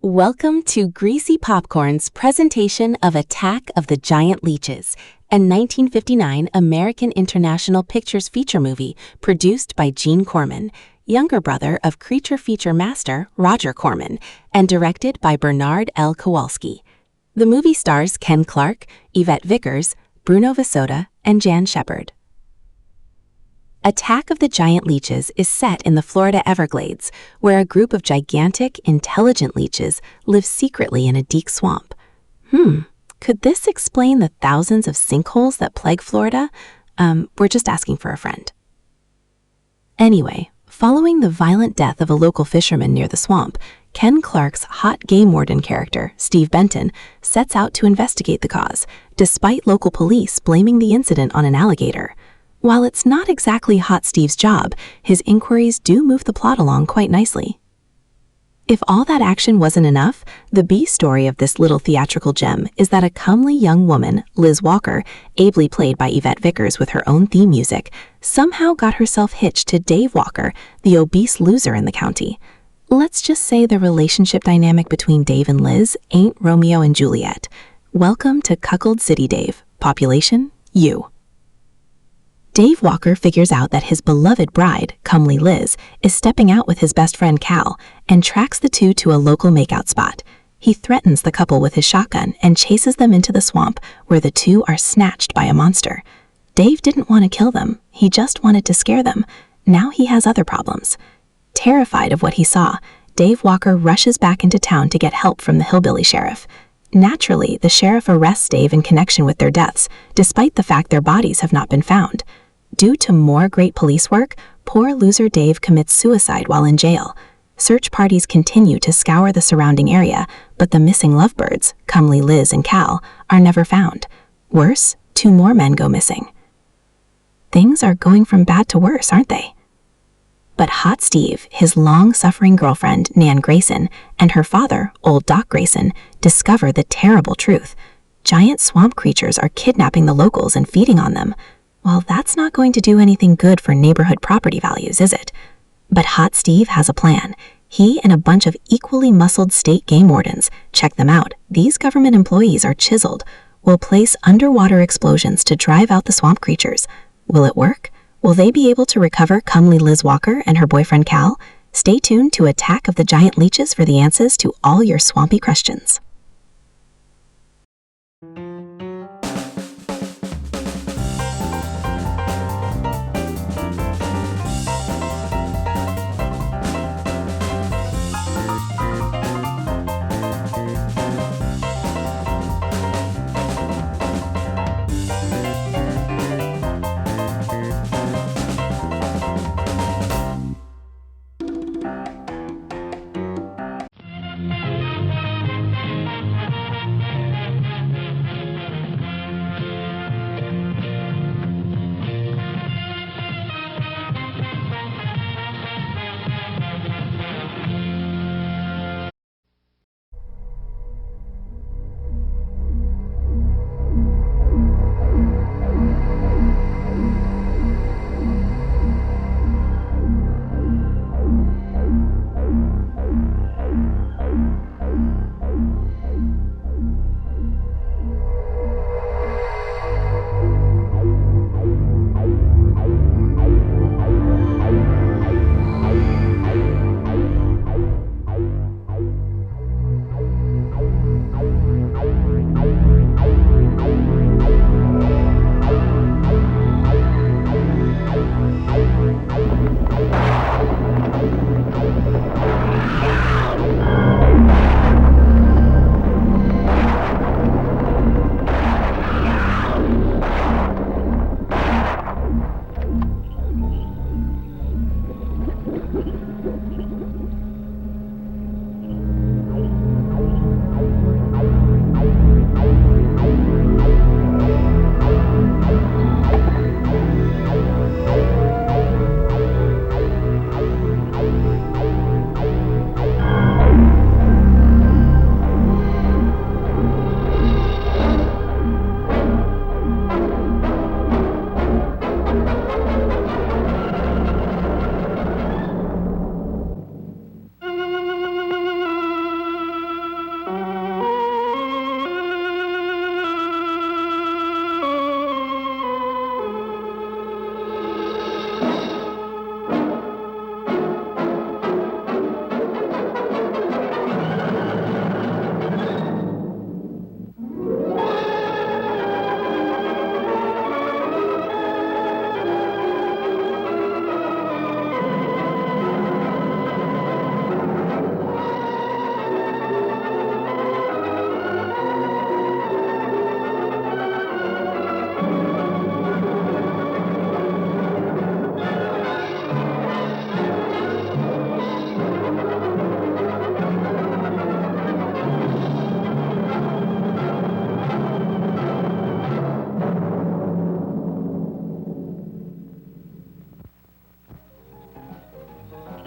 Welcome to Greasy Popcorn's presentation of Attack of the Giant Leeches, a 1959 American International Pictures feature movie produced by Gene Corman, younger brother of creature feature master Roger Corman, and directed by Bernard L. Kowalski. The movie stars Ken Clark, Yvette Vickers, Bruno VeSota, and Jan Shepard. Attack of the Giant Leeches is set in the Florida Everglades, where a group of gigantic, intelligent leeches live secretly in a deep swamp. Could this explain the thousands of sinkholes that plague Florida? We're just asking for a friend. Anyway, following the violent death of a local fisherman near the swamp, Ken Clark's hot game warden character, Steve Benton, sets out to investigate the cause, despite local police blaming the incident on an alligator. While it's not exactly Hot Steve's job, his inquiries do move the plot along quite nicely. If all that action wasn't enough, the B story of this little theatrical gem is that a comely young woman, Liz Walker, ably played by Yvette Vickers with her own theme music, somehow got herself hitched to Dave Walker, the obese loser in the county. Let's just say the relationship dynamic between Dave and Liz ain't Romeo and Juliet. Welcome to Cuckold City, Dave. Population, you. Dave Walker figures out that his beloved bride, comely Liz, is stepping out with his best friend Cal and tracks the two to a local makeout spot. He threatens the couple with his shotgun and chases them into the swamp where the two are snatched by a monster. Dave didn't want to kill them, he just wanted to scare them. Now he has other problems. Terrified of what he saw, Dave Walker rushes back into town to get help from the hillbilly sheriff. Naturally, the sheriff arrests Dave in connection with their deaths, despite the fact their bodies have not been found. Due to more great police work, poor loser Dave commits suicide while in jail. Search parties continue to scour the surrounding area, but the missing lovebirds, comely Liz and Cal, are never found. Worse, 2 more men go missing. Things are going from bad to worse, aren't they? But Hot Steve, his long-suffering girlfriend, Nan Grayson, and her father, Old Doc Grayson, discover the terrible truth. Giant swamp creatures are kidnapping the locals and feeding on them. Well, that's not going to do anything good for neighborhood property values, is it? But Hot Steve has a plan. He and a bunch of equally muscled state game wardens, check them out, these government employees are chiseled, will place underwater explosions to drive out the swamp creatures. Will it work? Will they be able to recover comely Liz Walker and her boyfriend Cal? Stay tuned to Attack of the Giant Leeches for the answers to all your swampy questions.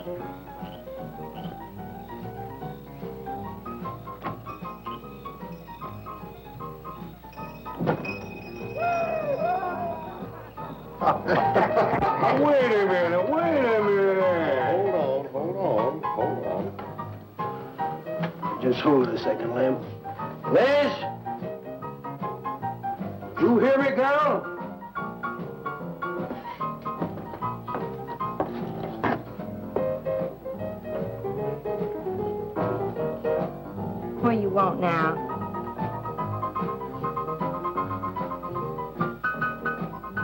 Wait a minute. Hold on. Just hold it a second, Lem. Liz? You hear me, girl? What do you want now?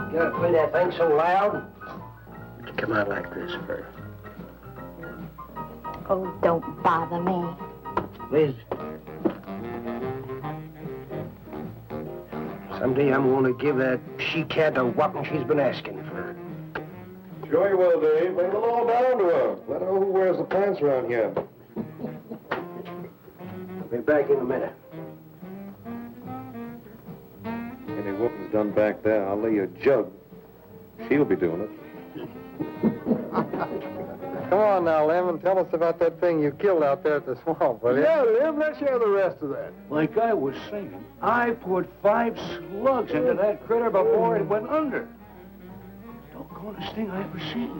You gotta play that thing so loud. To come out like this first. Oh, don't bother me. Liz. Someday I'm gonna give that she-cat the whopping she's been asking for. Sure you will, Dave. Bring the law down to her. Let her know who wears the pants around here. I'll be back in a minute. Any whooping's done back there, I'll lay you a jug. She'll be doing it. Come on now, Lem, and tell us about that thing you killed out there at the swamp, will you? Yeah, Liv, let's hear the rest of that. Like I was saying, I put 5 slugs into that critter before it went under. Doggonest thing I ever seen.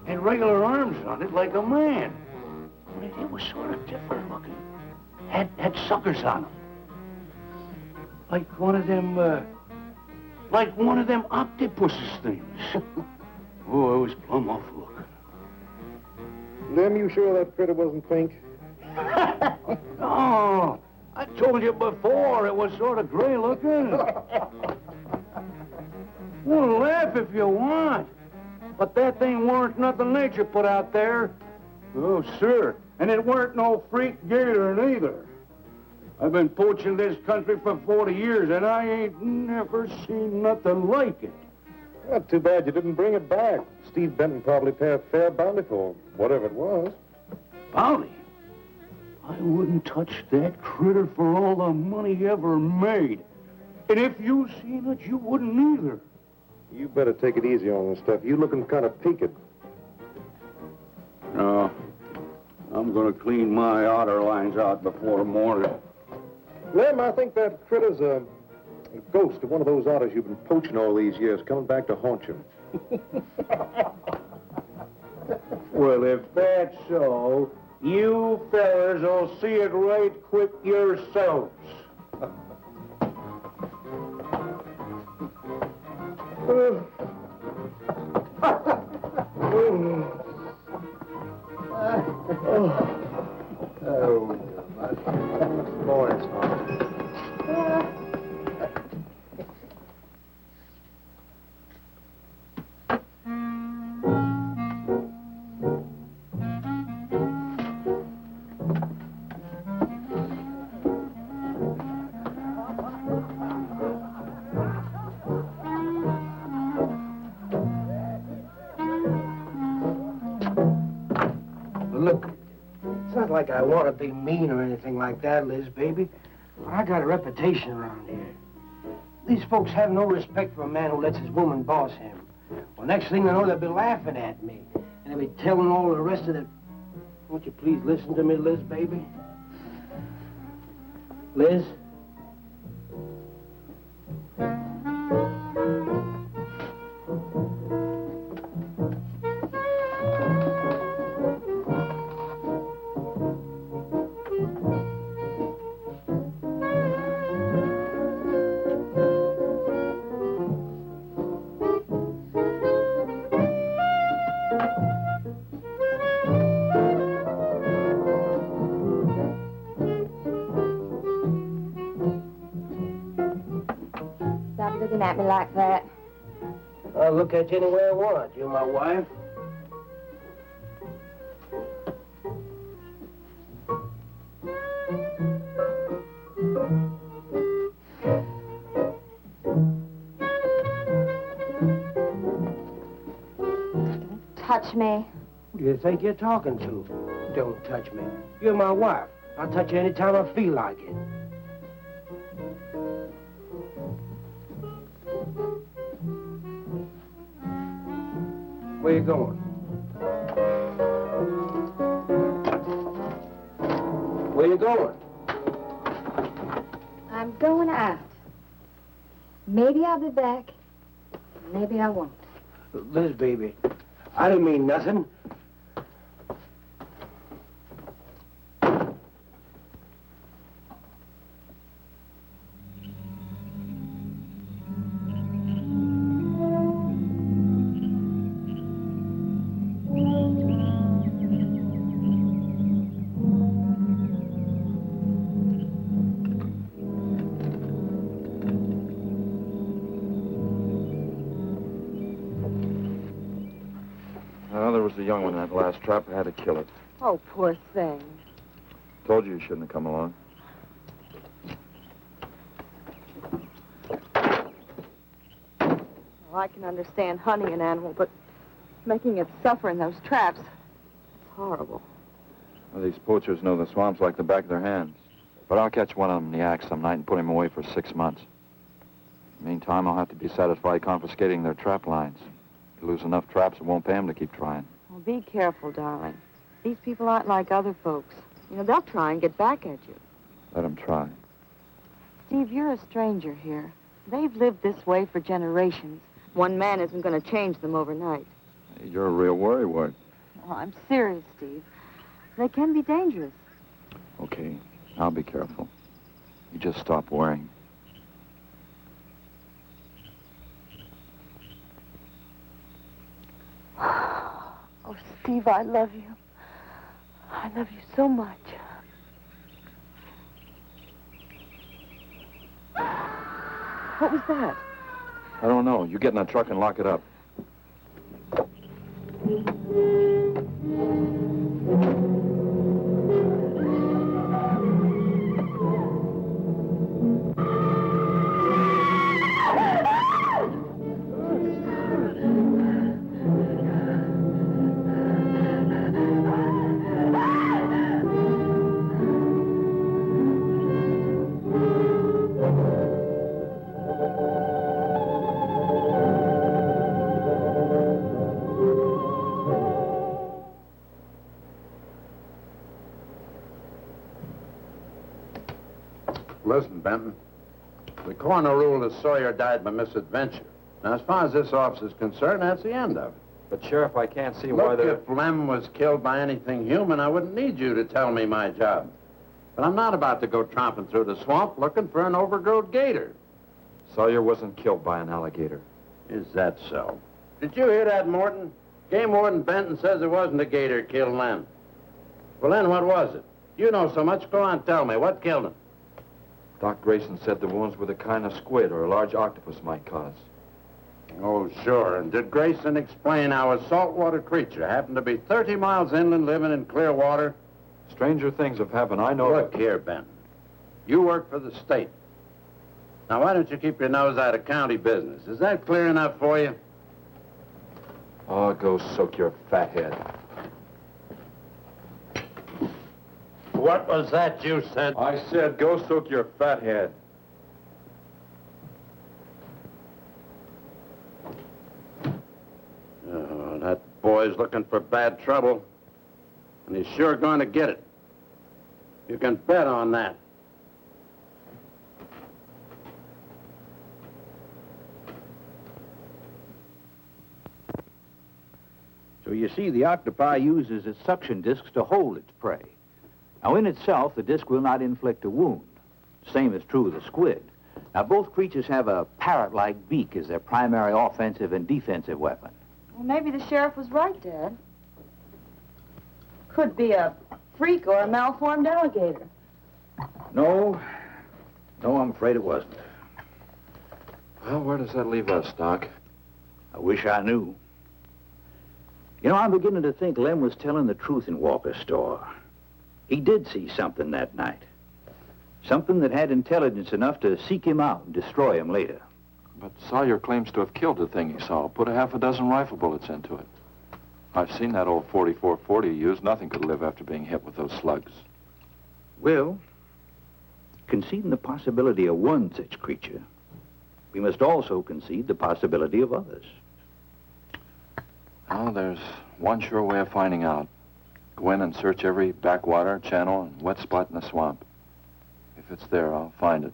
Had regular arms on it like a man. But it was sort of different looking. Had suckers on them. Like one of them octopuses things. Oh, it was plumb awful looking. Lem, you sure that critter wasn't pink? Oh, I told you before it was sort of gray looking. Well, laugh if you want. But that thing weren't nothing nature put out there. Oh, sir. And it weren't no freak gator neither. I've been poaching this country for 40 years, and I ain't never seen nothing like it. Well, too bad you didn't bring it back. Steve Benton probably paid a fair bounty for whatever it was. Bounty? I wouldn't touch that critter for all the money he ever made. And if you seen it, you wouldn't either. You better take it easy on this stuff. You looking kind of peaked. No. I'm gonna clean my otter lines out before morning. Lem, I think that critter's a ghost of one of those otters you've been poaching all these years, coming back to haunt you. Well, if that's so, you fellers will see it right quick yourselves. Look, it's not like I want to be mean or anything like that, Liz, baby. But I got a reputation around here. These folks have no respect for a man who lets his woman boss him. Well, next thing they know, they'll be laughing at me. And they'll be telling all the rest of the... Won't you please listen to me, Liz, baby? Liz? Looking at me like that. I'll look at you any way I want. You're my wife. Don't touch me. Who do you think you're talking to? Don't touch me. You're my wife. I'll touch you any time I feel like it. Where you going? Where you going? I'm going out. Maybe I'll be back. Maybe I won't. Liz, baby, I didn't mean nothing. Well, there was a young one in that last trap. I had to kill it. Oh, poor thing. Told you shouldn't have come along. Well, I can understand hunting an animal, but making it suffer in those traps, it's horrible. Well, these poachers know the swamps like the back of their hands. But I'll catch one of them in the act some night and put him away for 6 months. Meantime, I'll have to be satisfied confiscating their trap lines. If you lose enough traps, it won't pay them to keep trying. Well, be careful, darling. These people aren't like other folks. You know, they'll try and get back at you. Let them try. Steve, you're a stranger here. They've lived this way for generations. One man isn't going to change them overnight. You're a real worrywart. Oh, I'm serious, Steve. They can be dangerous. Okay, I'll be careful. You just stop worrying. Oh, Steve, I love you. I love you so much. What was that? I don't know. You get in that truck and lock it up. Listen, Benton. The coroner ruled that Sawyer died by misadventure. Now, as far as this officer's concerned, that's the end of it. But, Sheriff, I can't see why Look, they're... if Lem was killed by anything human, I wouldn't need you to tell me my job. But I'm not about to go tromping through the swamp looking for an overgrown gator. Sawyer wasn't killed by an alligator. Is that so? Did you hear that, Morton? Game Warden Benton says it wasn't a gator killed Lem. Well, then, what was it? You know so much. Go on, tell me. What killed him? Doc Grayson said the wounds were the kind of squid or a large octopus might cause. Oh, sure. And did Grayson explain how a saltwater creature happened to be 30 miles inland living in clear water? Stranger things have happened. I know... Look here, Ben. You work for the state. Now, why don't you keep your nose out of county business? Is that clear enough for you? Oh, go soak your fat head. What was that you said? I said go soak your fat head. Oh, that boy's looking for bad trouble. And he's sure going to get it. You can bet on that. So you see, the octopi uses its suction discs to hold its prey. Now, in itself, the disc will not inflict a wound. Same is true of the squid. Now, both creatures have a parrot-like beak as their primary offensive and defensive weapon. Well, maybe the sheriff was right, Dad. Could be a freak or a malformed alligator. No, I'm afraid it wasn't. Well, where does that leave us, Doc? I wish I knew. You know, I'm beginning to think Lem was telling the truth in Walker's store. He did see something that night. Something that had intelligence enough to seek him out and destroy him later. But Sawyer claims to have killed the thing he saw. Put a half a dozen rifle bullets into it. I've seen that old 44-40 he used. Nothing could live after being hit with those slugs. Well, conceding the possibility of one such creature, we must also concede the possibility of others. Well, there's one sure way of finding out. Go in and search every backwater, channel, and wet spot in the swamp. If it's there, I'll find it.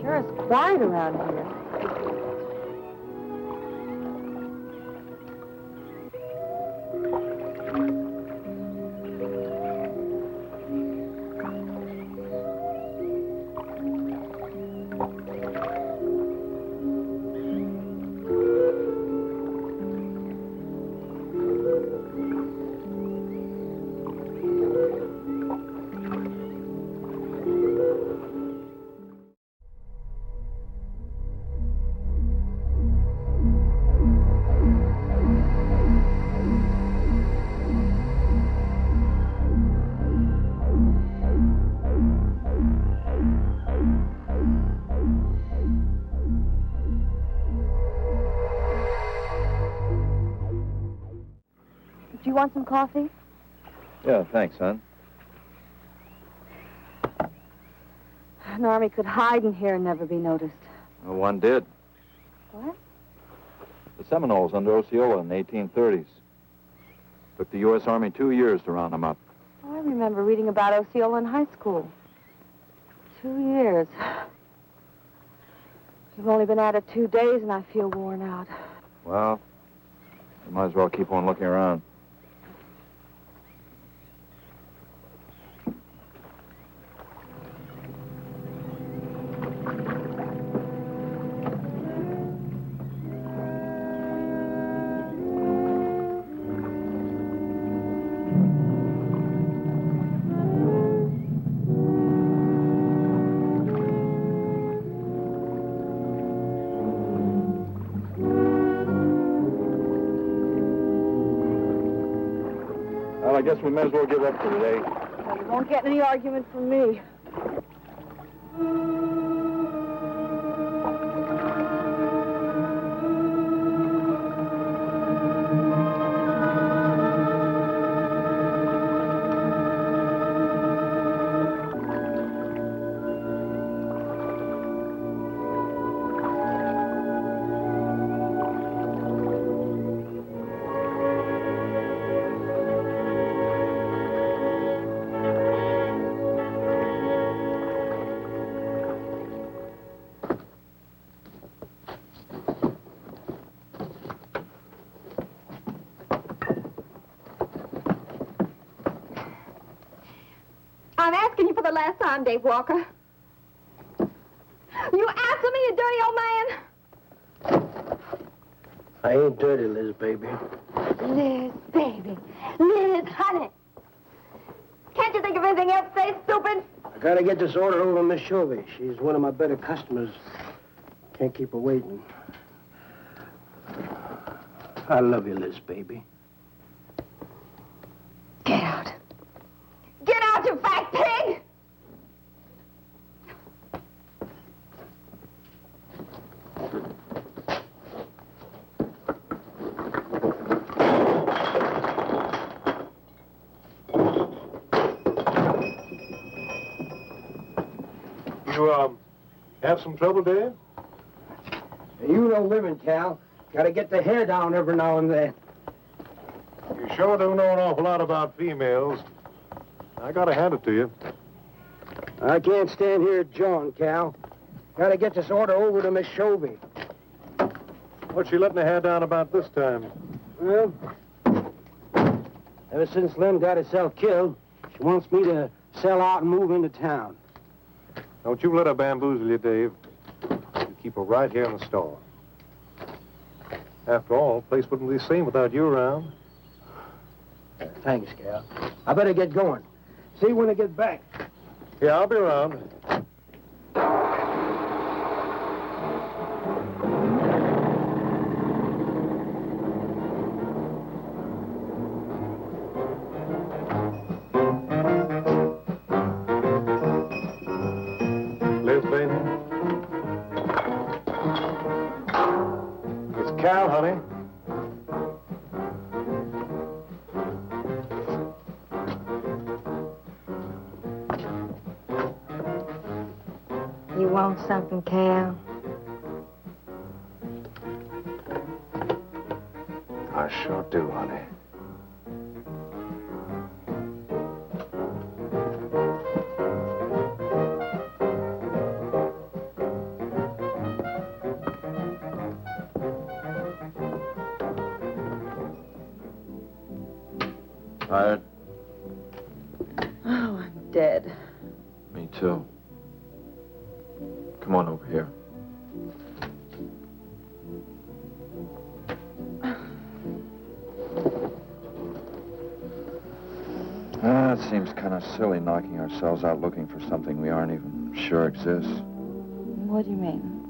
Sure is quiet around here. Do you want some coffee? Yeah, thanks, son. An army could hide in here and never be noticed. Well, one did. What? The Seminoles under Osceola in the 1830s. Took the U.S. Army 2 years to round them up. Oh, I remember reading about Osceola in high school. 2 years. You've only been at it 2 days, and I feel worn out. Well, you might as well keep on looking around. Well, I guess we may as well give up for today. Well, you won't get any argument from me. I'm asking you for the last time, Dave Walker. You answer me, you dirty old man. I ain't dirty, Liz, baby. Liz, baby. Liz, honey. Can't you think of anything else to say, stupid? I gotta get this order over to Miss Chauvy. She's one of my better customers. Can't keep her waiting. I love you, Liz, baby. Get out. Get out, you fat pig! You, have some trouble, Dave? You know women, Cal. Gotta get the hair down every now and then. You sure do know an awful lot about females. I gotta hand it to you. I can't stand here jawing, Cal. Gotta get this order over to Miss Chauvy. What's she letting the hair down about this time? Well, ever since Lem got herself killed, she wants me to sell out and move into town. Don't you let her bamboozle you, Dave. You keep her right here in the store. After all, the place wouldn't be the same without you around. Thanks, Cal. I better get going. See you when I get back. Yeah, I'll be around. Liz, baby. It's Cal, honey. You want something, Cal? I sure do, honey. Tired? Oh, I'm dead. Me too. Come on over here. It seems kind of silly knocking ourselves out looking for something we aren't even sure exists. What do you mean?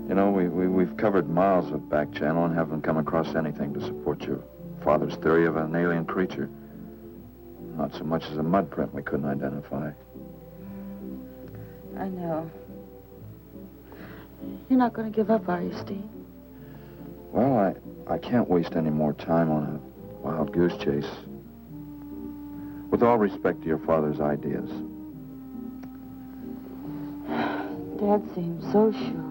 You know, we've covered miles of back channel and haven't come across anything to support your father's theory of an alien creature. Not so much as a mud print we couldn't identify. I know. You're not going to give up, are you, Steve? Well, I can't waste any more time on a wild goose chase. With all respect to your father's ideas. Dad seems so sure.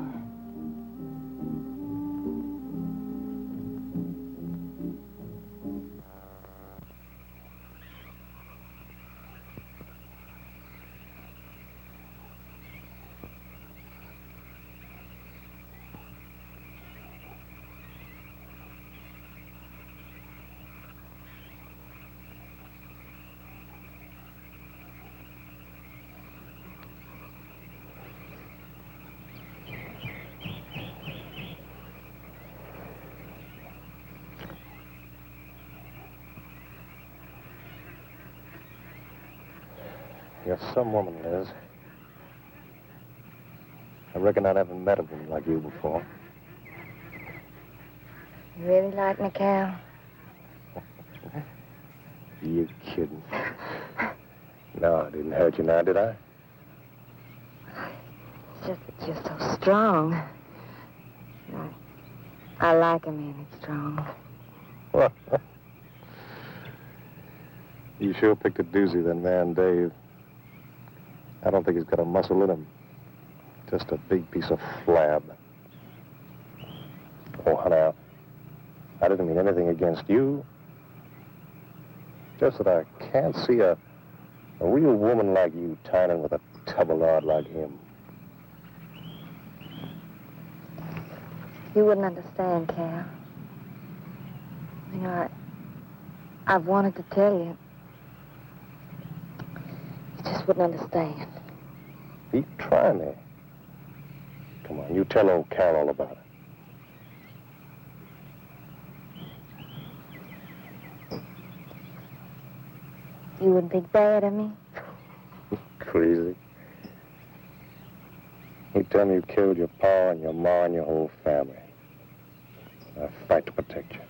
You're some woman, Liz. I reckon I never met a woman like you before. You really like me, Cal? You kidding? No, I didn't hurt you now, did I? It's just that you're so strong. I like a man that's strong. You sure picked a doozy, that man, Dave. I don't think he's got a muscle in him. Just a big piece of flab. Oh, honey, I didn't mean anything against you. Just that I can't see a real woman like you tying in with a tub-o-lard like him. You wouldn't understand, Cal. You know, I've wanted to tell you. You just wouldn't understand. Keep trying me. Come on, you tell old Cal all about it. You wouldn't think bad of me? Crazy. You tell me you killed your pa and your ma and your whole family. I fight to protect you.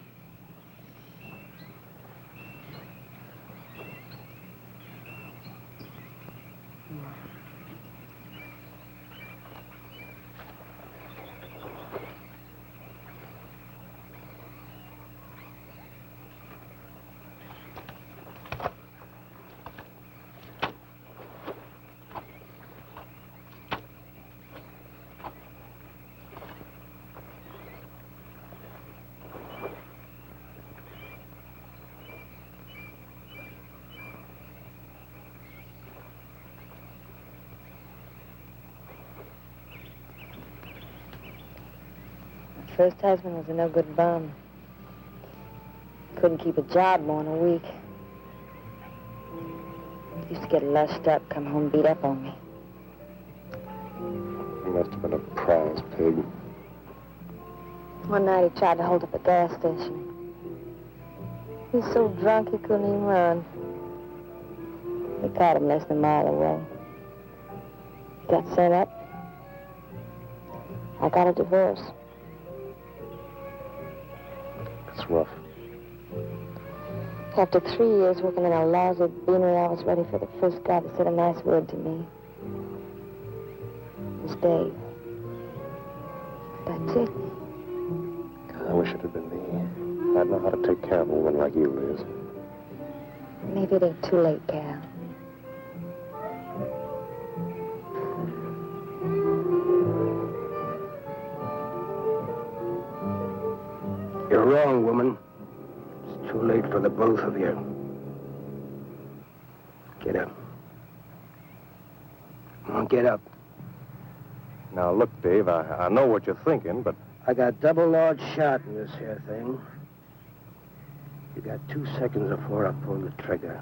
First husband was a no-good bum. Couldn't keep a job more than a week. Used to get lushed up, come home beat up on me. He must have been a prize pig. One night he tried to hold up a gas station. He's so drunk he couldn't even run. They caught him less than a mile away. He got sent up. I got a divorce. It's rough. After 3 years working in a lousy beanery, I was ready for the first guy that said a nice word to me. It was Dave. That's it. I wish it had been me. I'd know how to take care of a woman like you, Liz. Maybe it ain't too late, Cal. You're wrong, woman. It's too late for the both of you. Get up. Come on, get up. Now, look, Dave, I know what you're thinking, but... I got double large shot in this here thing. You got 2 seconds before I pull the trigger.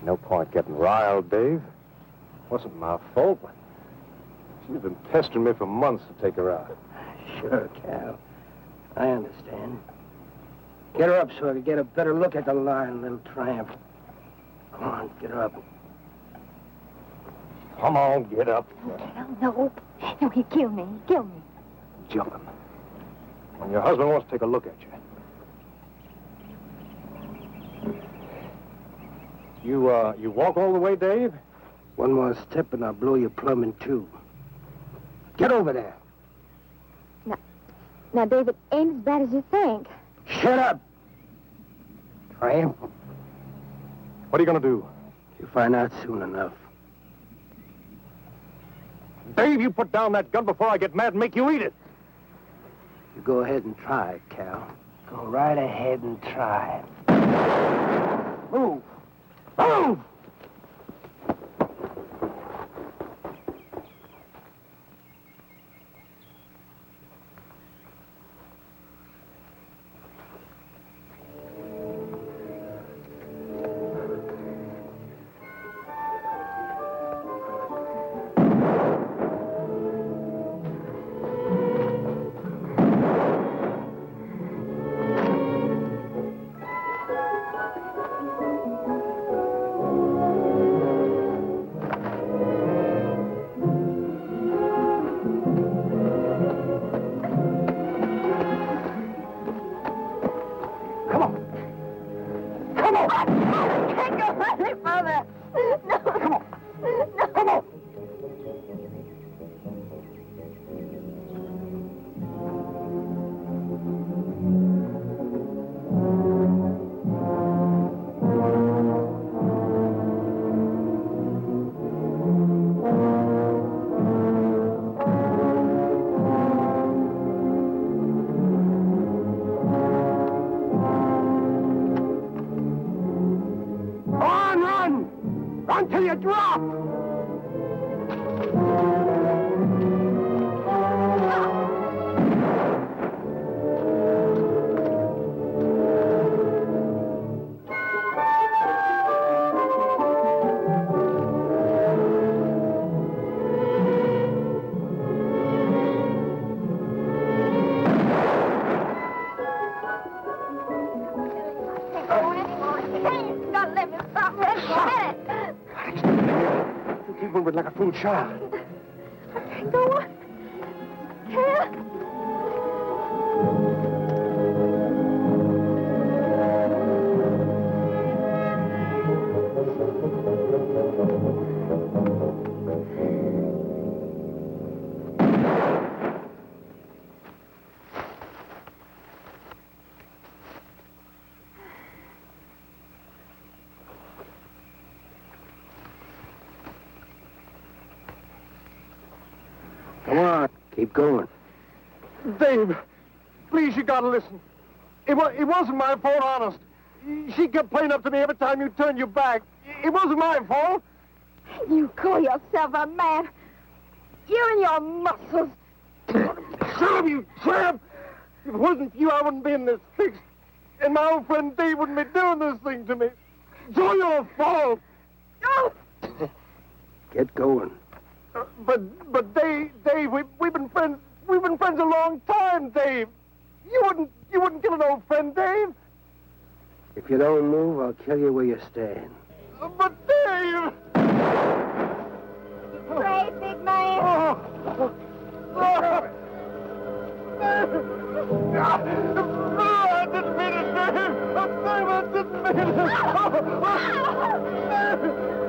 No point getting riled, Dave. Wasn't my fault. She's been pestering me for months to take her out. Sure, Cal. I understand. Get her up so I can get a better look at the line, little tramp. Come on, get her up. Come on, get up. Cal, no. No, he killed me. He killed me. Jumping. When your husband wants to take a look at you. You walk all the way, Dave? One more step and I'll blow you plumb in two. Get over there. Now, David, ain't as bad as you think. Shut up. Tramp. What are you going to do? You'll find out soon enough. Dave, you put down that gun before I get mad and make you eat it. You go ahead and try it, Cal. Go right ahead and try it. Move. Move! Until you drop! Like a fool child. I can't go on. Can't. Come on, keep going. Dave, please, you gotta listen. It wasn't my fault, honest. She kept playing up to me every time you turned your back. It wasn't my fault. You call yourself a man. You and your muscles. Shut you tramp! If it wasn't for you, I wouldn't be in this fix. And my old friend Dave wouldn't be doing this thing to me. It's all your fault. Oh! Get going. But Dave, we've been friends. We've been friends a long time, Dave. You wouldn't kill an old friend, Dave. If you don't move, I'll kill you where you stand. But Dave! Brave, big man. I didn't mean it, Dave! Dave, I didn't mean it!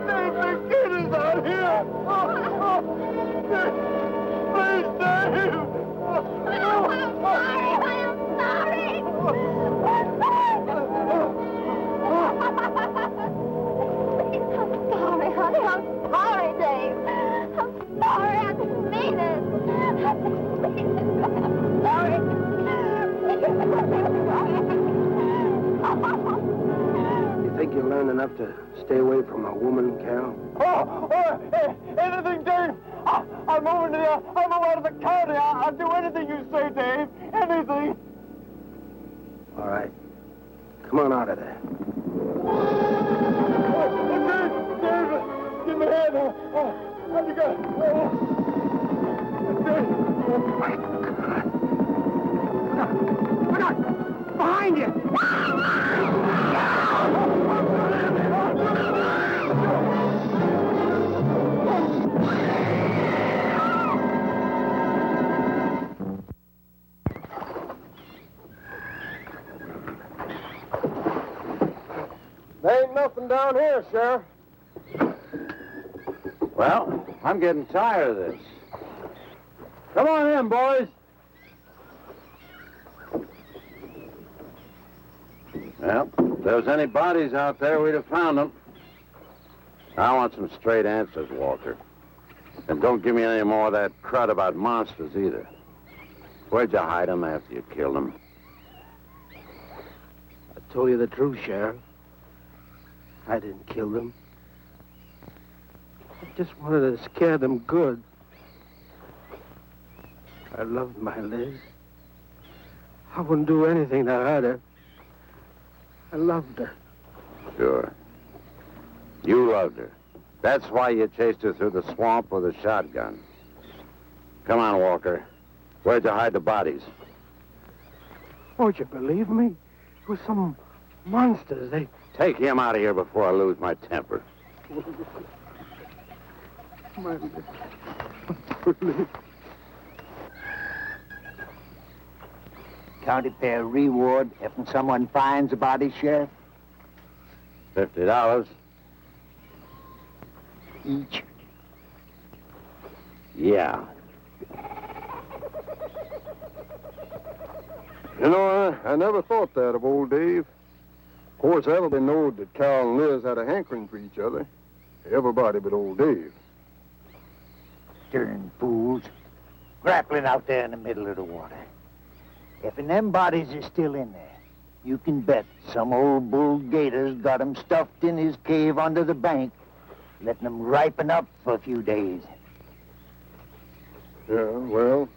Dave, the kid is out here! Please, Dave! I'm sorry! I'm sorry, honey. I'm sorry, Dave. I'm sorry. I didn't mean it. I didn't mean it. I'm sorry. You think you learned enough to stay away from a woman, Carol? Anything, Dave. I'm moving out of the county. I'll do anything you say, Dave. Anything. All right. Come on out of there. Dave, give me a hand. How'd you go? Dave. Oh, my God. Look out! Behind you! There ain't nothing down here, Sheriff. Well, I'm getting tired of this. Come on in, boys. Well, if there was any bodies out there, we'd have found them. I want some straight answers, Walker. And don't give me any more of that crud about monsters, either. Where'd you hide them after you killed them? I told you the truth, Sheriff. I didn't kill them. I just wanted to scare them good. I loved my Liz. I wouldn't do anything to hurt her. I loved her. Sure. You loved her. That's why you chased her through the swamp with a shotgun. Come on, Walker. Where'd you hide the bodies? Won't you believe me? It was some monsters. They... Take him out of here before I lose my temper. My Liz. County pay a reward if someone finds a body, Sheriff? $50. Each. Yeah. You know, I never thought that of old Dave. Of course, everybody knowed that Carol and Liz had a hankering for each other. Everybody but old Dave. Darn fools. Grappling out there in the middle of the water. If them bodies are still in there, you can bet some old bull gator's got 'em stuffed in his cave under the bank, letting them ripen up for a few days. Yeah, well,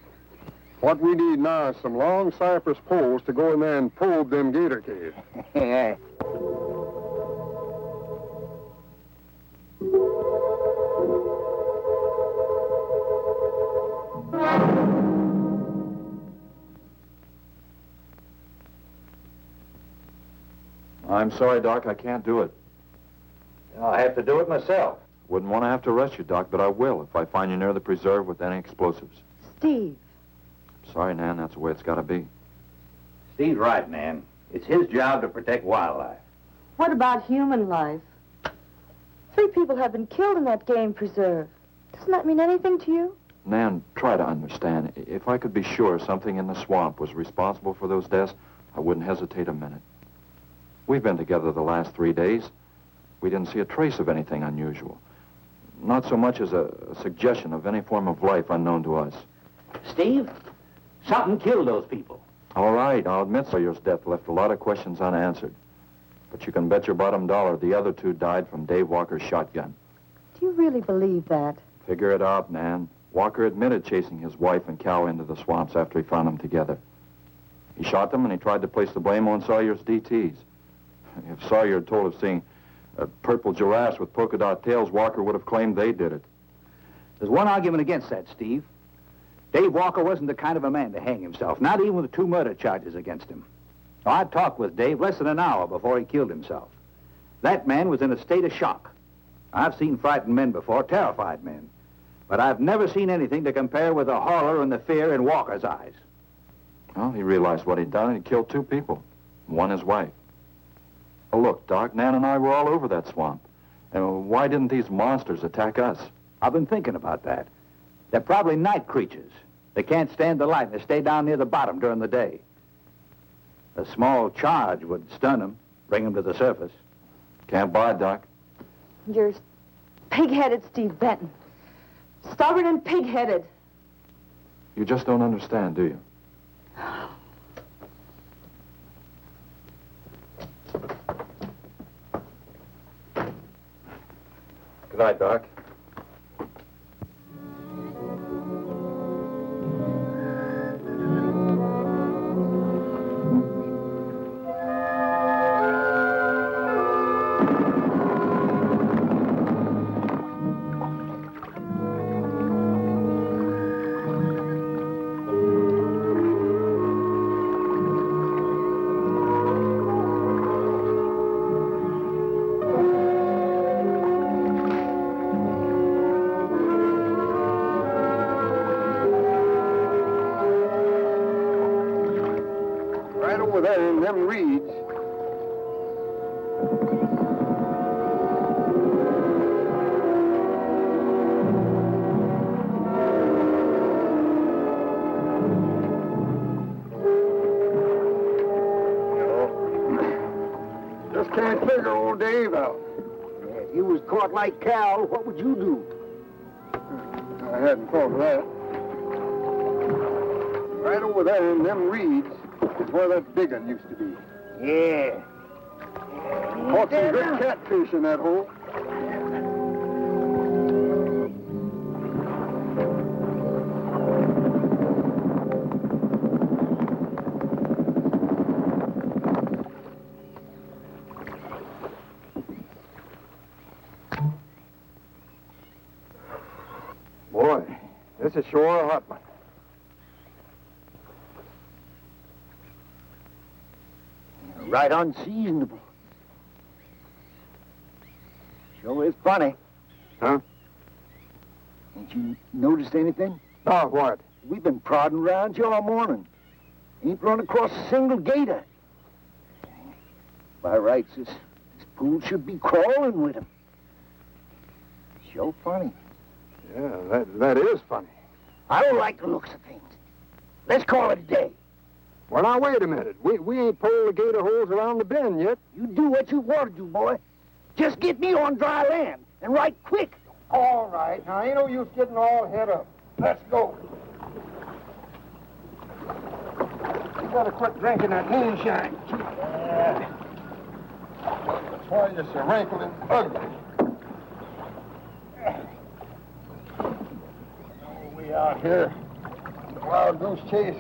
what we need now is some long cypress poles to go in there and probe them gator caves. Yeah. I'm sorry, Doc, I can't do it. I'll have to do it myself. Wouldn't want to have to arrest you, Doc, but I will if I find you near the preserve with any explosives. Steve. Sorry, Nan, that's the way it's got to be. Steve's right, Nan. It's his job to protect wildlife. What about human life? 3 people have been killed in that game preserve. Doesn't that mean anything to you? Nan, try to understand. If I could be sure something in the swamp was responsible for those deaths, I wouldn't hesitate a minute. We've been together the last 3 days. We didn't see a trace of anything unusual. Not so much as a suggestion of any form of life unknown to us. Steve, something killed those people. All right, I'll admit Sawyer's death left a lot of questions unanswered. But you can bet your bottom dollar the other 2 died from Dave Walker's shotgun. Do you really believe that? Figure it out, Nan. Walker admitted chasing his wife and cow into the swamps after he found them together. He shot them and he tried to place the blame on Sawyer's DTs. If Sawyer had told of seeing purple giraffes with polka dot tails, Walker would have claimed they did it. There's one argument against that, Steve. Dave Walker wasn't the kind of a man to hang himself, not even with 2 murder charges against him. I talked with Dave less than an hour before he killed himself. That man was in a state of shock. I've seen frightened men before, terrified men. But I've never seen anything to compare with the horror and the fear in Walker's eyes. Well, he realized what he'd done and he killed 2 people. One his wife. Oh, look, Doc, Nan and I were all over that swamp. And why didn't these monsters attack us? I've been thinking about that. They're probably night creatures. They can't stand the light and they stay down near the bottom during the day. A small charge would stun them, bring them to the surface. Can't buy, Doc. You're pig-headed, Steve Benton. Stubborn and pig-headed. You just don't understand, do you? Good night, Doc. Over there in them reeds. Just can't figure old Dave out. If you was caught like Cal, what would you do? I hadn't thought of that. Right over there in them reeds is where that big one used to be. Yeah. Caught some good catfish in that hole. Boy, this is sure a hot one. Right unseasonable. Sure is funny. Huh? Ain't you noticed anything? Oh, what? We've been prodding around here all morning. Ain't run across a single gator. By rights, this pool should be crawling with him. Sure funny. Yeah, that is funny. I don't like the looks of things. Let's call it a day. Well, now, wait a minute. We ain't pulled the gator holes around the bend yet. You do what you want to do, boy. Just get me on dry land, and right quick. All right. Now, ain't no use getting all head up. Let's go. You better quit drinking that moonshine. Yeah. That's why you're so wrinkled and ugly. Oh, we out here. Wild goose chase.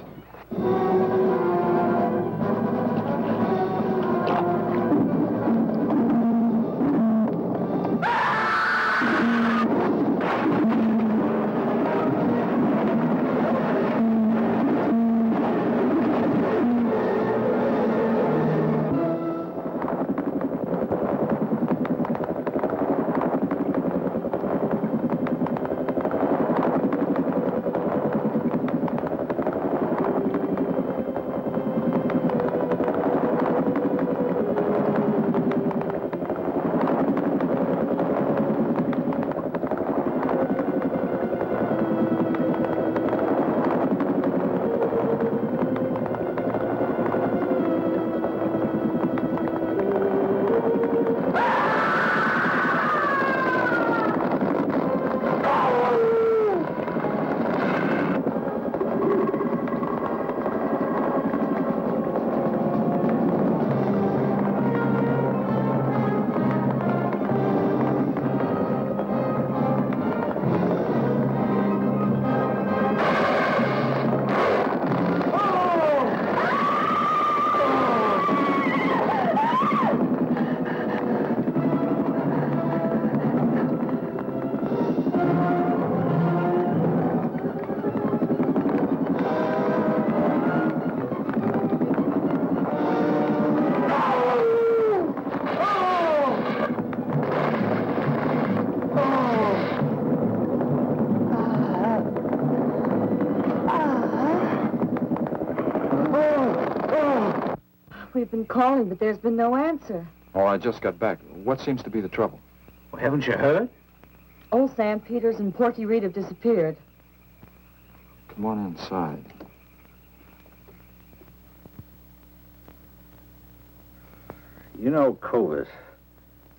We've been calling, but there's been no answer. Oh, I just got back. What seems to be the trouble? Well, haven't you heard? Old Sam Peters and Porky Reed have disappeared. Come on inside. You know, Clovis,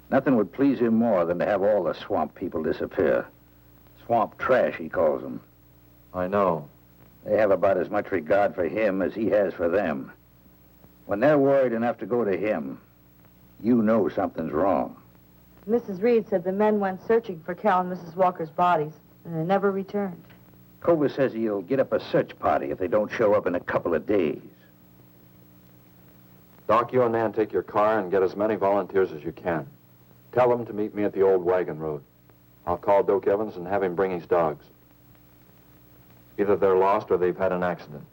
nothing would please him more than to have all the swamp people disappear. Swamp trash, he calls them. I know. They have about as much regard for him as he has for them. When they're worried enough to go to him, you know something's wrong. Mrs. Reed said the men went searching for Cal and Mrs. Walker's bodies, and they never returned. Clovis says he'll get up a search party if they don't show up in a couple of days. Doc, you and Nan take your car and get as many volunteers as you can. Tell them to meet me at the old wagon road. I'll call Doak Evans and have him bring his dogs. Either they're lost or they've had an accident.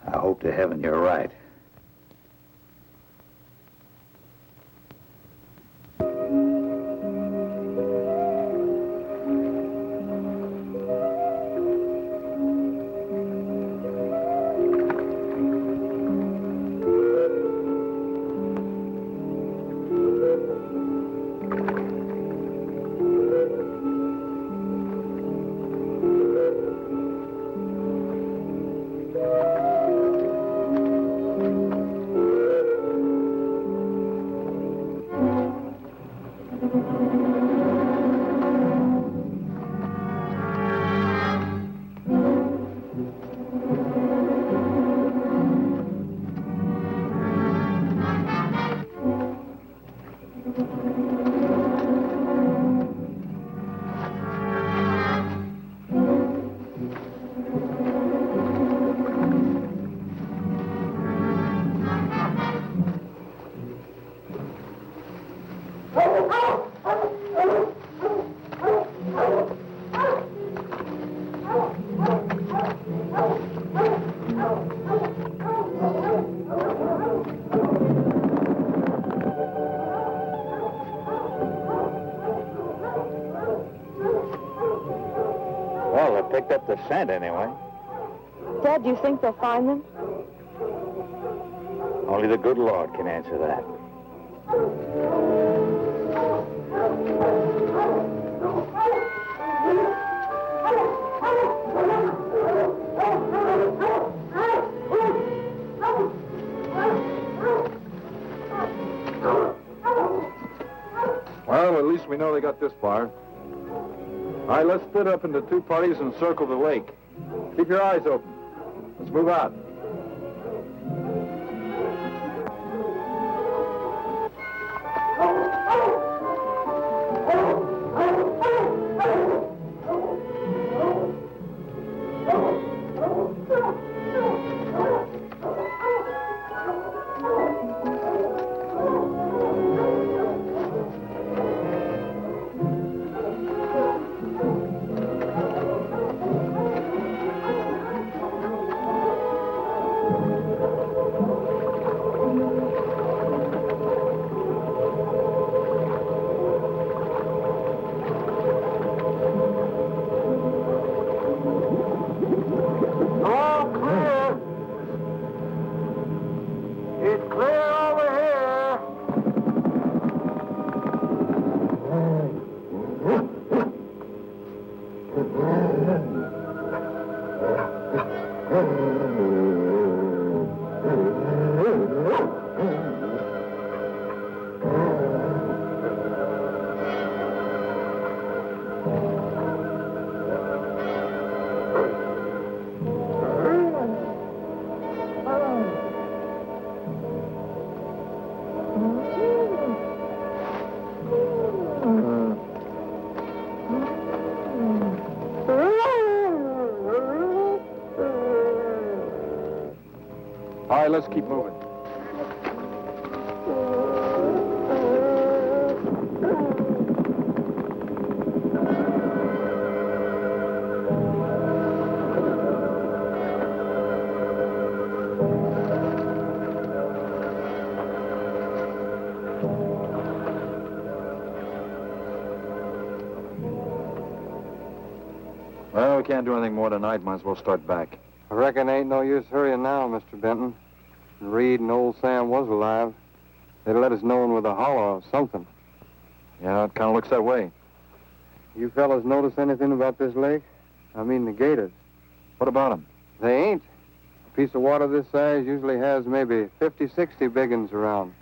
I hope to heaven you're right. Well, they picked up the scent anyway. Dad, do you think they'll find them? Only the good Lord can answer that. Well, at least we know they got this far. All right, let's split up into two parties and circle the lake. Keep your eyes open. Let's move out. All right, let's keep moving. Well, we can't do anything more tonight. Might as well start back. I reckon ain't no use hurrying now, Mr. Benton. and Reed and old Sam was alive, they'd let us know with a holler or something. Yeah, it kind of looks that way. You fellas notice anything about this lake? I mean the gators. What about them? They ain't. A piece of water this size usually has maybe 50, 60 big uns around.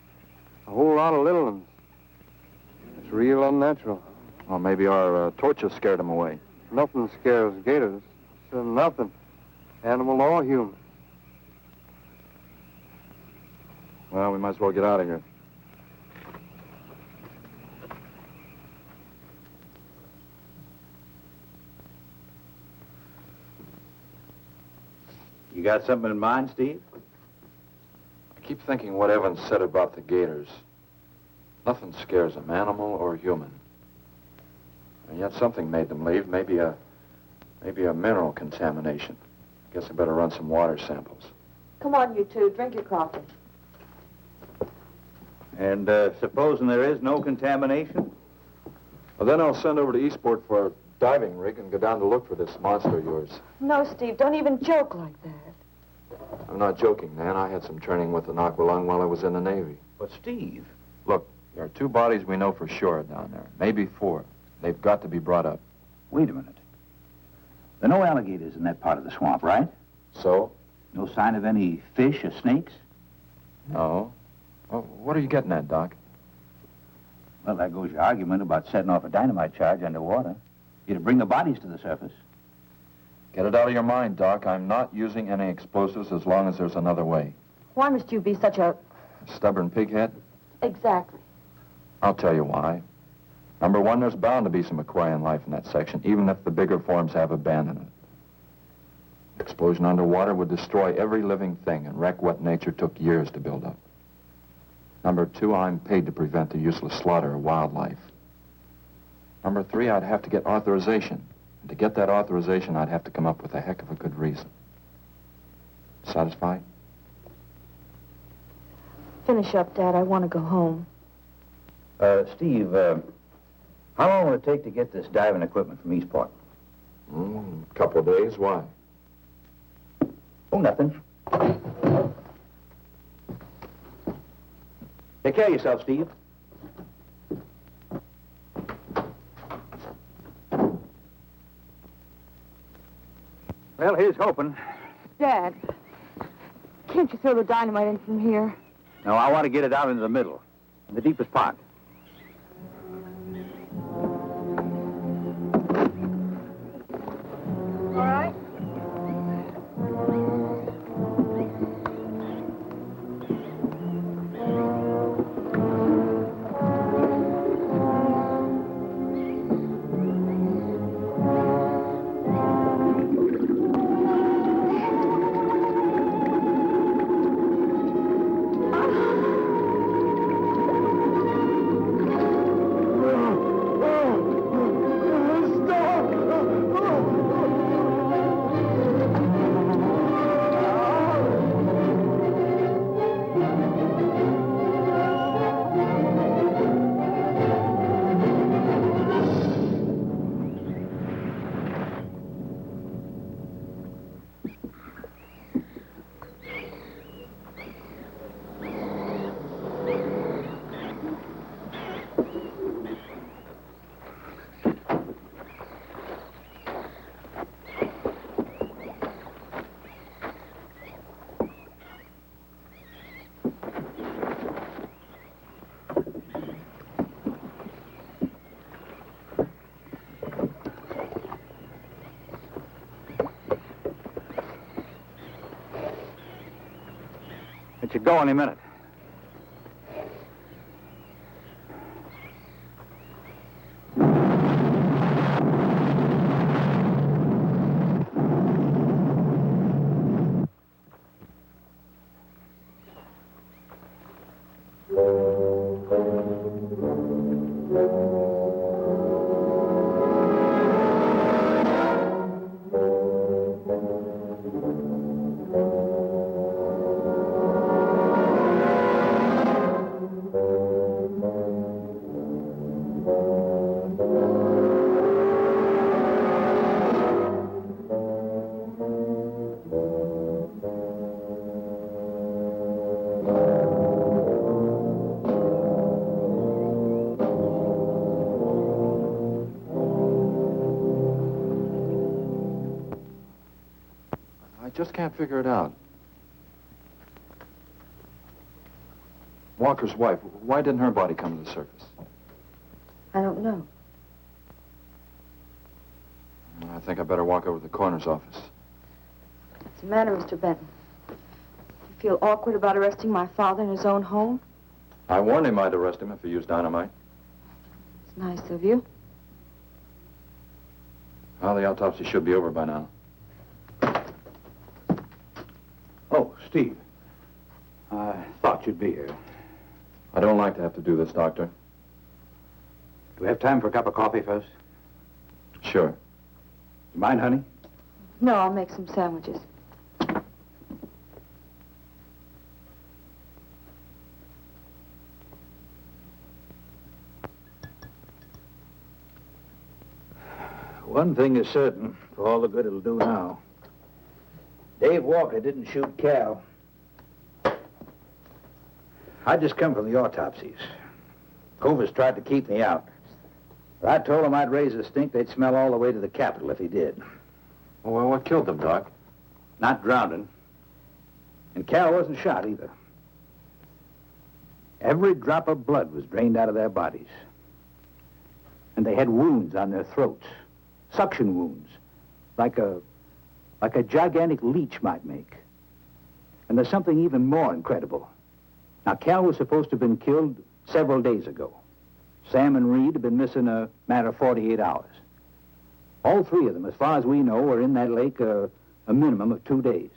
A whole lot of little ones. It's real unnatural. Well, maybe our torches scared them away. Nothing scares gators. Nothing. Animal or human. Well, we might as well get out of here. You got something in mind, Steve? I keep thinking what Evans said about the gators. Nothing scares them, animal or human. And yet something made them leave. Maybe a mineral contamination. Guess I better run some water samples. Come on, you two. Drink your coffee. And supposing there is no contamination? Well, then I'll send over to Eastport for a diving rig and go down to look for this monster of yours. No, Steve, don't even joke like that. I'm not joking, man. I had some training with an aqualung while I was in the Navy. But, Steve... Look, there are 2 bodies we know for sure down there. Maybe 4. They've got to be brought up. Wait a minute. There are no alligators in that part of the swamp, right? So? No sign of any fish or snakes? No. Well, what are you getting at, Doc? Well, there goes your argument about setting off a dynamite charge underwater. It'll bring the bodies to the surface. Get it out of your mind, Doc. I'm not using any explosives as long as there's another way. Why must you be such a... Stubborn pighead? Exactly. I'll tell you why. Number 1, there's bound to be some aquarian life in that section, even if the bigger forms have abandoned it. Explosion underwater would destroy every living thing and wreck what nature took years to build up. Number 2, I'm paid to prevent the useless slaughter of wildlife. Number 3, I'd have to get authorization. And to get that authorization, I'd have to come up with a heck of a good reason. Satisfied? Finish up, Dad. I want to go home. Steve, how long will it take to get this diving equipment from Eastport? A couple of days. Why? Oh, nothing. Take care of yourself, Steve. Well, here's hoping. Dad, can't you throw the dynamite in from here? No, I want to get it out into the middle, in the deepest part. All right. It should go any minute. can't figure it out. Walker's wife, why didn't her body come to the surface? I don't know. I think I better walk over to the coroner's office. What's the matter, Mr. Benton? You feel awkward about arresting my father in his own home? I warned him I'd arrest him if he used dynamite. It's nice of you. Well, the autopsy should be over by now. Oh, Steve. I thought you'd be here. I don't like to have to do this, Doctor. Do we have time for a cup of coffee first? Sure. You mind, honey? No, I'll make some sandwiches. One thing is certain, for all the good it'll do now. Dave Walker didn't shoot Cal. I just come from the autopsies. Covers tried to keep me out. But I told him I'd raise a stink they'd smell all the way to the Capitol if he did. Well, what killed them, Doc? Not drowning. And Cal wasn't shot either. Every drop of blood was drained out of their bodies. And they had wounds on their throats. Suction wounds. Like a gigantic leech might make. And there's something even more incredible. Now, Cal was supposed to have been killed several days ago. Sam and Reed have been missing a matter of 48 hours. All three of them, as far as we know, were in that lake a minimum of 2 days.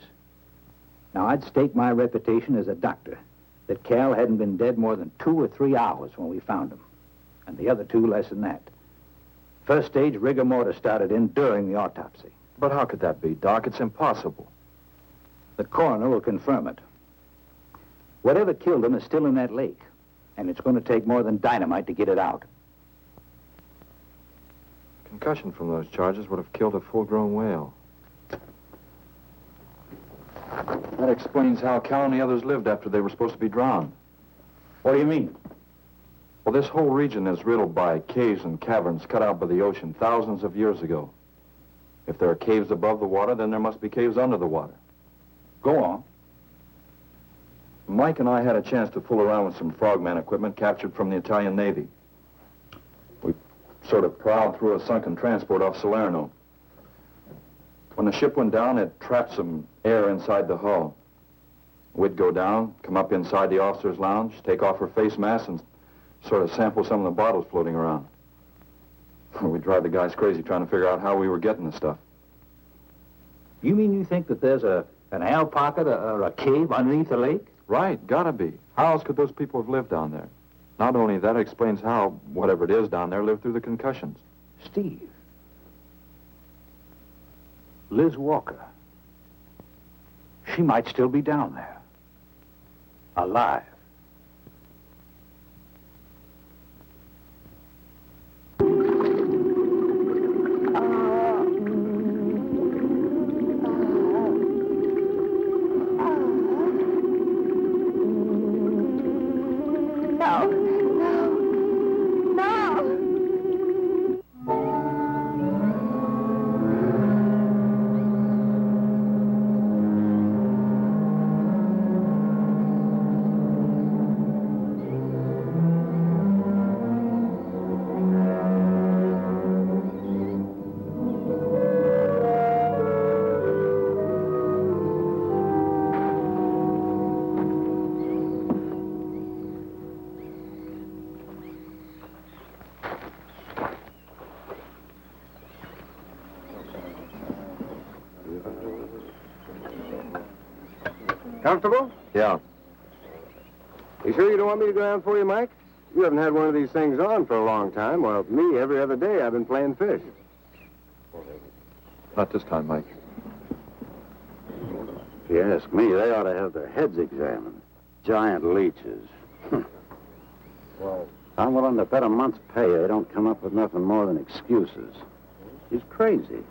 Now, I'd stake my reputation as a doctor that Cal hadn't been dead more than 2 or 3 hours when we found him. And the other two less than that. First stage rigor mortis started in during the autopsy. But how could that be, Doc? It's impossible. The coroner will confirm it. Whatever killed him is still in that lake, and it's going to take more than dynamite to get it out. Concussion from those charges would have killed a full-grown whale. That explains how Cal and the others lived after they were supposed to be drowned. What do you mean? Well, this whole region is riddled by caves and caverns cut out by the ocean thousands of years ago. If there are caves above the water, then there must be caves under the water. Go on. Mike and I had a chance to fool around with some frogman equipment captured from the Italian Navy. We sort of prowled through a sunken transport off Salerno. When the ship went down, it trapped some air inside the hull. We'd go down, come up inside the officer's lounge, take off her face mask, and sort of sample some of the bottles floating around. We'd drive the guys crazy trying to figure out how we were getting the stuff. You mean you think that there's an air pocket or a cave underneath the lake? Right, gotta be. How else could those people have lived down there? Not only that, it explains how, whatever it is down there, lived through the concussions. Steve. Liz Walker. She might still be down there. Alive. Comfortable? Yeah. You sure you don't want me to go down for you, Mike? You haven't had one of these things on for a long time. Well, me, every other day I've been playing fish. Not this time, Mike. If you ask me, they ought to have their heads examined. Giant leeches. Well, I'm willing to bet a month's pay they don't come up with nothing more than excuses. He's crazy.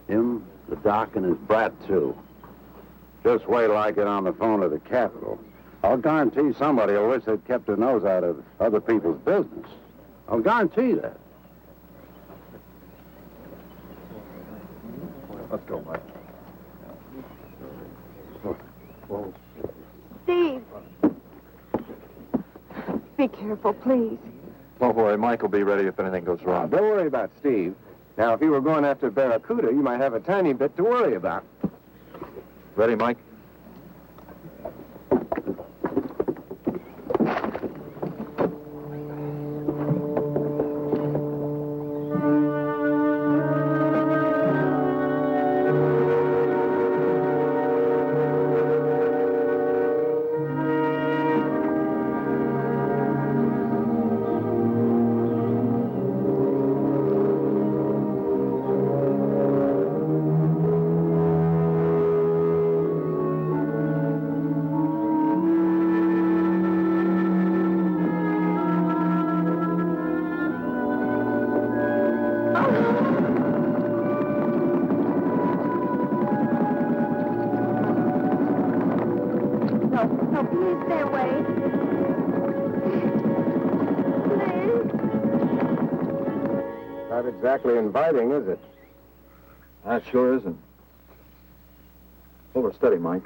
Him, the doc, and his brat, too. Just wait till I get on the phone to the Capitol. I'll guarantee somebody will wish they'd kept their nose out of other people's business. I'll guarantee that. Let's go, Mike. Whoa. Steve! Be careful, please. Don't worry, Mike will be ready if anything goes wrong. Don't worry about Steve. Now, if you were going after Barracuda, you might have a tiny bit to worry about. Ready, Mike? No, please stay away. Please. Not exactly inviting, is it? That sure isn't. Hold her steady, Mike.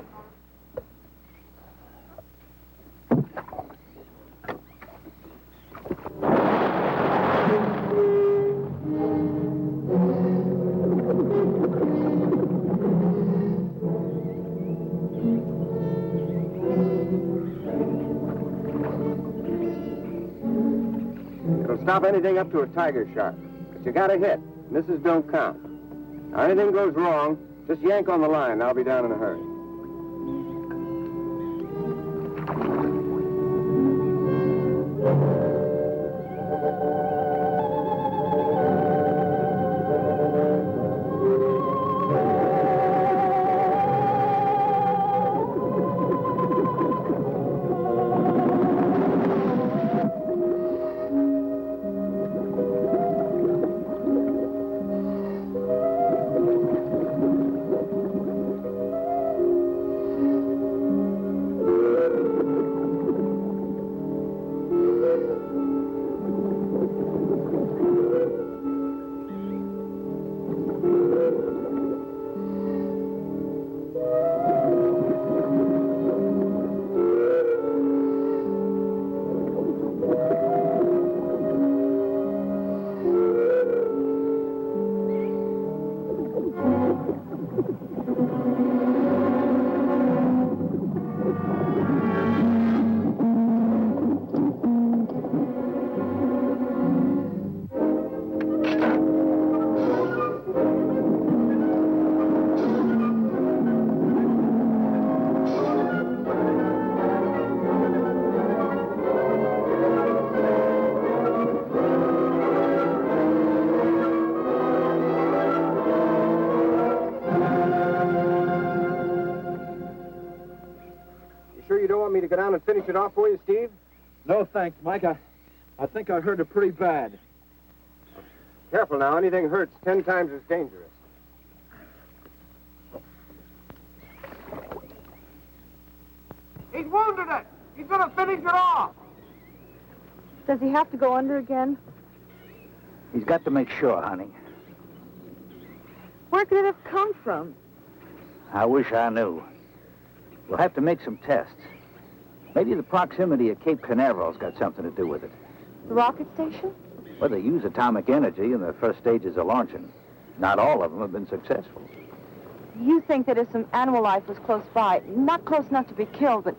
It'll stop anything up to a tiger shark. But you got to hit. Misses don't count. Now, anything goes wrong, just yank on the line. I'll be down in a hurry. Me to go down and finish it off for you, Steve? No, thanks, Mike. I think I hurt it pretty bad. Careful now. Anything hurts 10 times as dangerous. He's wounded it. He's going to finish it off. Does he have to go under again? He's got to make sure, honey. Where could it have come from? I wish I knew. We'll have to make some tests. Maybe the proximity of Cape Canaveral's got something to do with it. The rocket station? Well, they use atomic energy in the first stages of launching. Not all of them have been successful. You think that if some animal life was close by, not close enough to be killed, but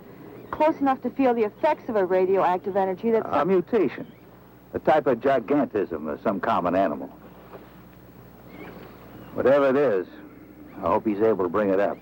close enough to feel the effects of a radioactive energy, that's... A mutation. A type of gigantism of some common animal. Whatever it is, I hope he's able to bring it up.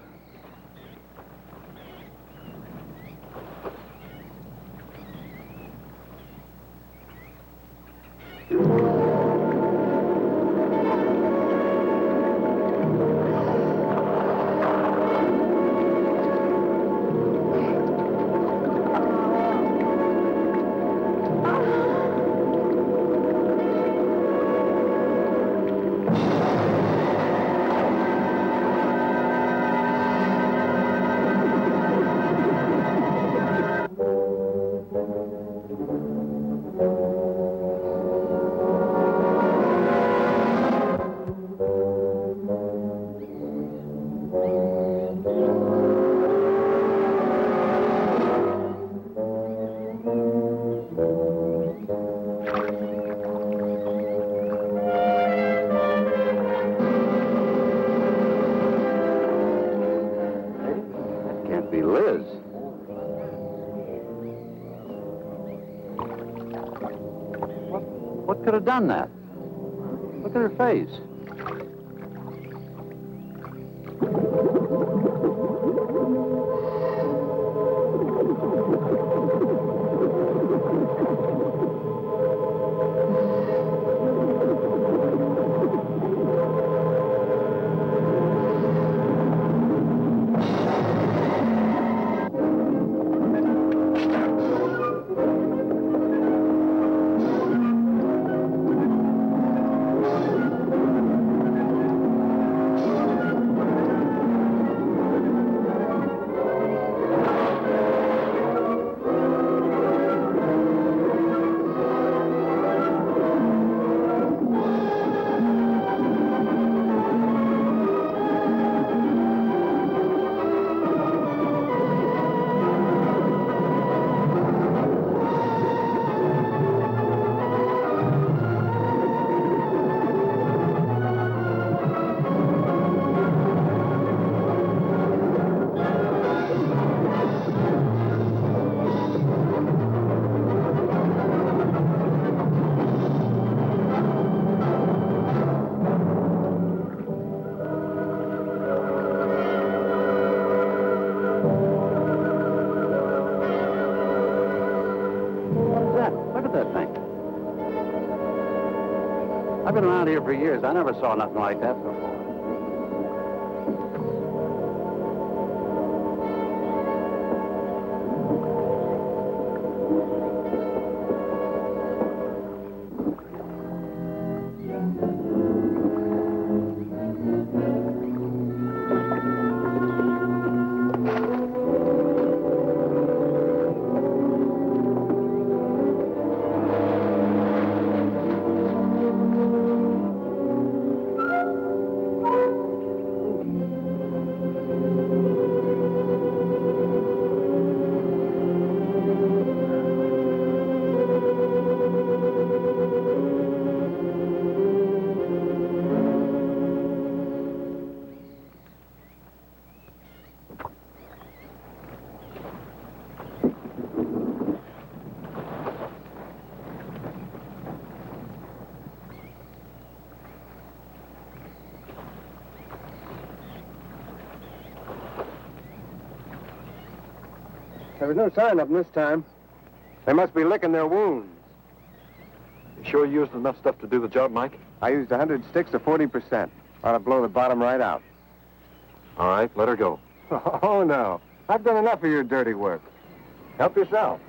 Could have done that. Look at her face. I've been around here for years. I never saw nothing like that before. There was no sign of them this time. They must be licking their wounds. You sure you used enough stuff to do the job, Mike? I used 100 sticks of 40%. Ought to blow the bottom right out. All right, let her go. Oh, no. I've done enough of your dirty work. Help yourself.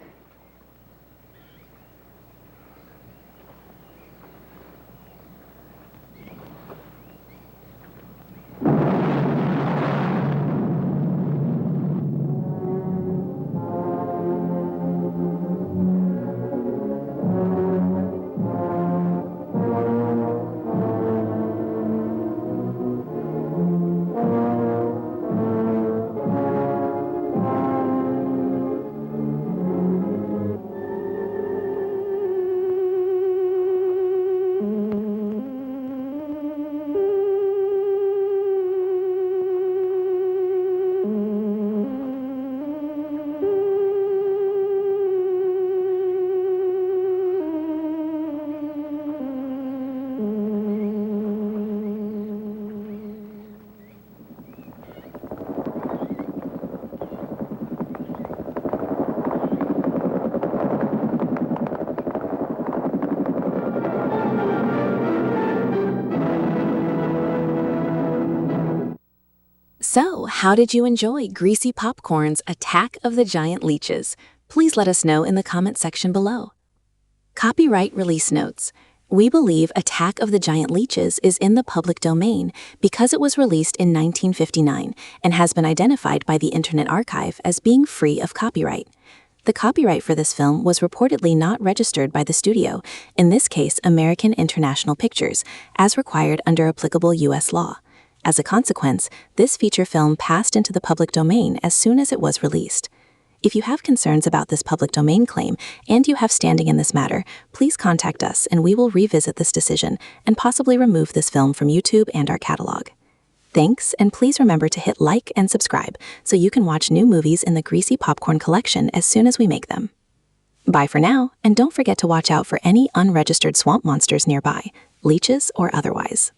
So, how did you enjoy Greasy Popcorn's Attack of the Giant Leeches? Please let us know in the comment section below. Copyright release notes. We believe Attack of the Giant Leeches is in the public domain because it was released in 1959 and has been identified by the Internet Archive as being free of copyright. The copyright for this film was reportedly not registered by the studio, in this case American International Pictures, as required under applicable U.S. law. As a consequence, this feature film passed into the public domain as soon as it was released. If you have concerns about this public domain claim and you have standing in this matter, please contact us and we will revisit this decision and possibly remove this film from YouTube and our catalog. Thanks, and please remember to hit like and subscribe so you can watch new movies in the Greasy Popcorn collection as soon as we make them. Bye for now, and don't forget to watch out for any unregistered swamp monsters nearby, leeches or otherwise.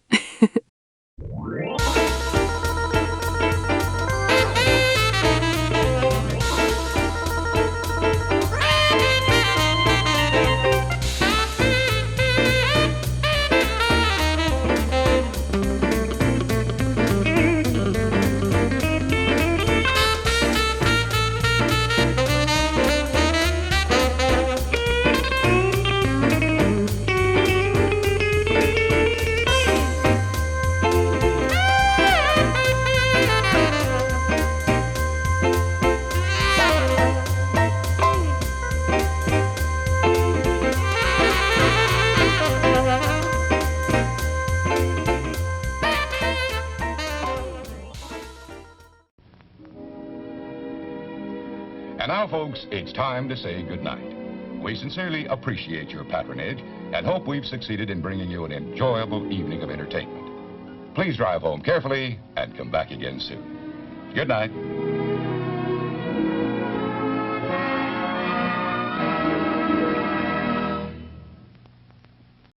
And now, folks, it's time to say goodnight. We sincerely appreciate your patronage and hope we've succeeded in bringing you an enjoyable evening of entertainment. Please drive home carefully and come back again soon. Good night.